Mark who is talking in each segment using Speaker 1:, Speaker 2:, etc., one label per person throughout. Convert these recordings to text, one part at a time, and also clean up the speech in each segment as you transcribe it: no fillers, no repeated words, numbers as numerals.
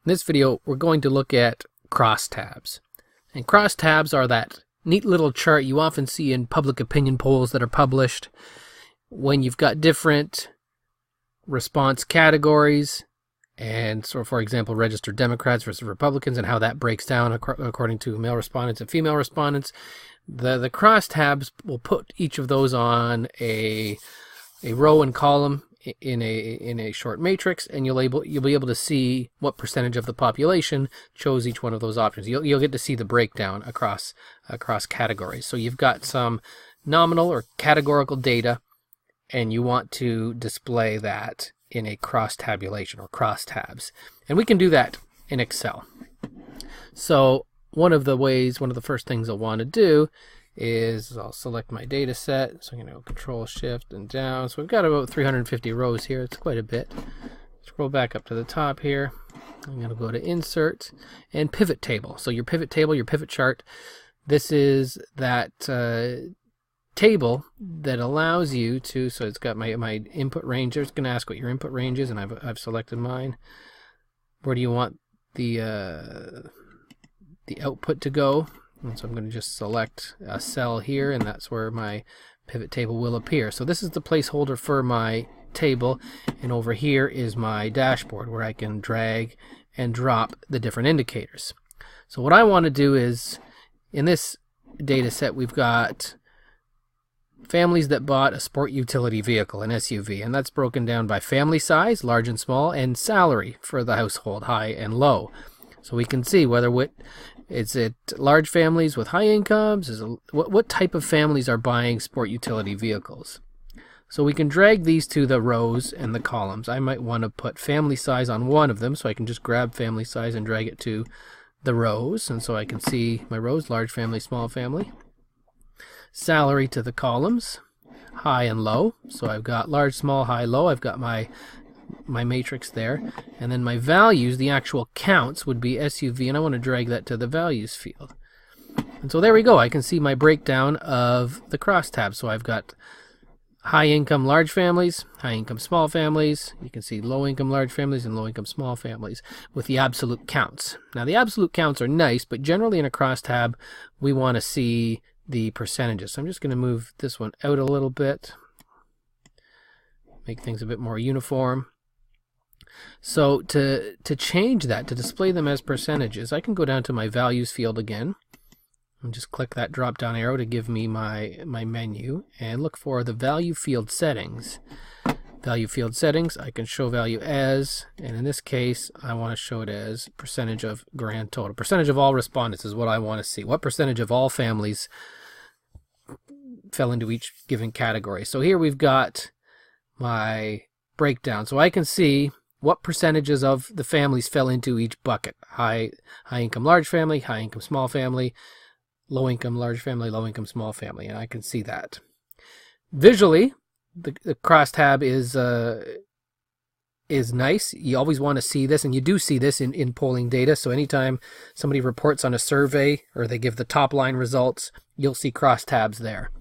Speaker 1: In this video, we're going to look at crosstabs. And crosstabs are that neat little chart you often see in public opinion polls that are published when you've got different response categories, and so for example, registered Democrats versus Republicans, and how that breaks down according to male respondents and female respondents. The crosstabs will put each of those on a row and column in a short matrix, and you'll be able to see what percentage of the population chose each one of those options. You'll get to see the breakdown across categories. So you've got some nominal or categorical data, and you want to display that in a cross tabulation or crosstabs, and we can do that in Excel. So one of the first things I'll want to do is I'll select my data set. So I'm going to go Control Shift and down. So we've got about 350 rows here. It's quite a bit. Scroll back up to the top here. I'm going to go to Insert and Pivot Table. So your pivot table, your pivot chart, this is that table that allows you to, so it's got my input range. It's going to ask what your input range is, and I've selected mine. Where do you want the output to go? And so I'm going to just select a cell here, and that's where my pivot table will appear. So this is the placeholder for my table, and over here is my dashboard where I can drag and drop the different indicators. So what I want to do is, in this data set, we've got families that bought a sport utility vehicle, an SUV, and that's broken down by family size, large and small, and salary for the household, high and low. So we can see whether is it large families with high incomes? What type of families are buying sport utility vehicles? So we can drag these to the rows and the columns. I might want to put family size on one of them, so I can just grab family size and drag it to the rows, and so I can see my rows: large family, small family. Salary to the columns, high and low. So I've got large, small, high, low. I've got my matrix there, and then my values, the actual counts, would be SUV, and I want to drag that to the values field. And so there we go. I can see my breakdown of the crosstabs. So I've got high income large families, high income small families. You can see low income large families and low income small families with the absolute counts. Now the absolute counts are nice, but generally in a crosstab we want to see the percentages. So I'm just going to move this one out a little bit, make things a bit more uniform. So to change that, to display them as percentages, I can go down to my values field again and just click that drop down arrow to give me my menu, and look for the value field settings. Value field settings, I can show value as, and in this case I want to show it as percentage of grand total. Percentage of all respondents is what I want to see. What percentage of all families fell into each given category. So here we've got my breakdown, so I can see what percentages of the families fell into each bucket. High income large family, high income small family, low income large family, low income small family, and I can see that. Visually, the crosstab is nice. You always want to see this, and you do see this in polling data. So anytime somebody reports on a survey or they give the top line results, you'll see crosstabs there.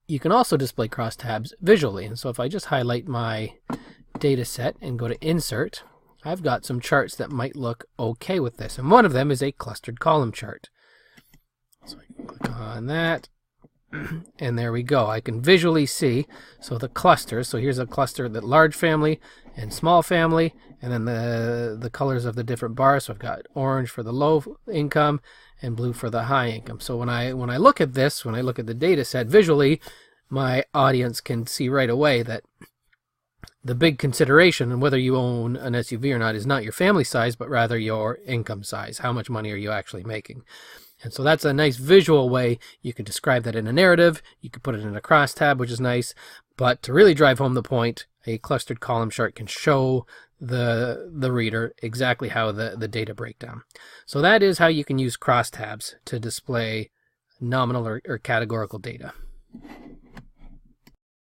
Speaker 1: You can also display crosstabs visually, and so if I just highlight my data set and go to Insert, I've got some charts that might look okay with this, and one of them is a clustered column chart. So I can click on that, and there we go. I can visually see, so the clusters, so here's a cluster that large family and small family, and then the colors of the different bars. So I've got orange for the low income and blue for the high income. So when I look at this, when I look at the data set visually, my audience can see right away that the big consideration in whether you own an SUV or not is not your family size, but rather your income size. How much money are you actually making? And so that's a nice visual way. You could describe that in a narrative. You could put it in a crosstab, which is nice. But to really drive home the point, a clustered column chart can show the reader exactly how the data break down. So that is how you can use crosstabs to display nominal or categorical data.